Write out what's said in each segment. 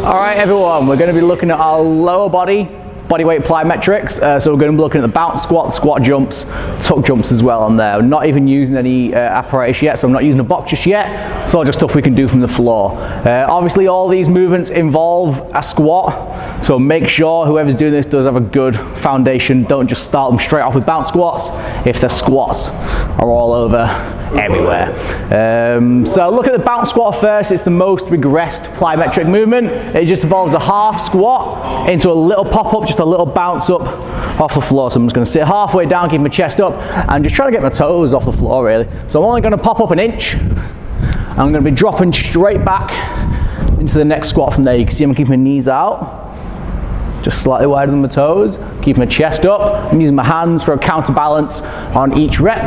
All right, everyone, we're going to be looking at our lower body weight plyometrics. So we're going to be looking at the bounce squat, squat jumps, tuck jumps as well on there. We're not even using any apparatus yet, so I'm not using a box just yet. It's all just stuff we can do from the floor. Obviously, all these movements involve a squat, so make sure whoever's doing this does have a good foundation. Don't just start them straight off with bounce squats if the squats are all over everywhere. So look at the bounce squat first. It's the most regressed plyometric movement. It just involves a half squat into a little pop-up, just a little bounce up off the floor. So I'm just going to sit halfway down, keep my chest up, and just trying to get my toes off the floor really. So I'm only going to pop up an inch. I'm going to be dropping straight back into the next squat from there. You can see I'm keeping my knees out, just slightly wider than my toes, keeping my chest up. I'm using my hands for a counterbalance on each rep.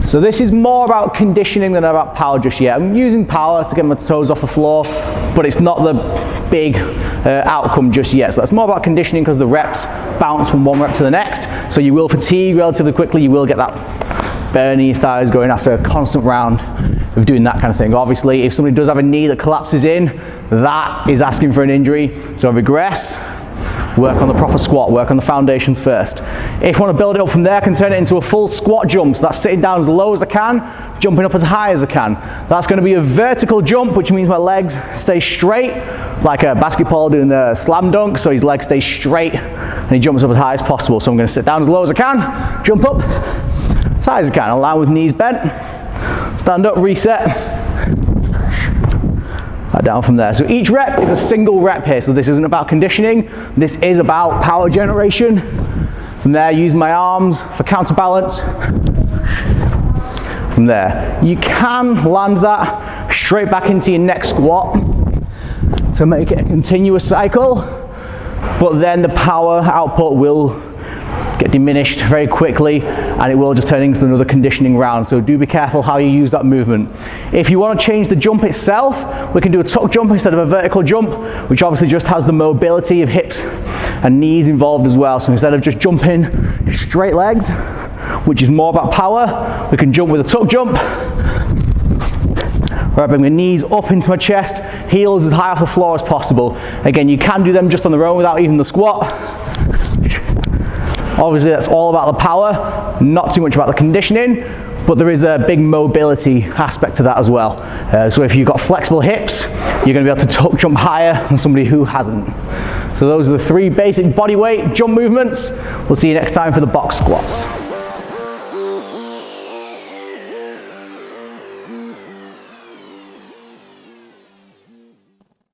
So this is more about conditioning than about power just yet. I'm using power to get my toes off the floor, but it's not the big outcome just yet. So that's more about conditioning because the reps bounce from one rep to the next. So you will fatigue relatively quickly. You will get that burn in your thighs going after a constant round of doing that kind of thing. Obviously, if somebody does have a knee that collapses in, that is asking for an injury. So regress. Work on the proper squat, work on the foundations first. If you want to build it up from there, I can turn it into a full squat jump. So that's sitting down as low as I can, jumping up as high as I can. That's going to be a vertical jump, which means my legs stay straight, like a basketball doing the slam dunk. So his legs stay straight and he jumps up as high as possible. So I'm going to sit down as low as I can, jump up as high as I can, align with knees bent, stand up, reset. Down from there. So each rep is a single rep here. So this isn't about conditioning. This is about power generation. From there, use my arms for counterbalance. From there, you can land that straight back into your next squat to make it a continuous cycle, but then the power output will get diminished very quickly and it will just turn into another conditioning round. So do be careful how you use that movement. If you want to change the jump itself, we can do a tuck jump instead of a vertical jump, which obviously just has the mobility of hips and knees involved as well. So instead of just jumping straight legs, which is more about power, we can jump with a tuck jump, where I bring my knees up into my chest, heels as high off the floor as possible. Again, you can do them just on their own without even the squat. Obviously that's all about the power, not too much about the conditioning, but there is a big mobility aspect to that as well. So if you've got flexible hips, you're going to be able to tuck jump higher than somebody who hasn't. So those are the three basic body weight jump movements. We'll see you next time for the box squats.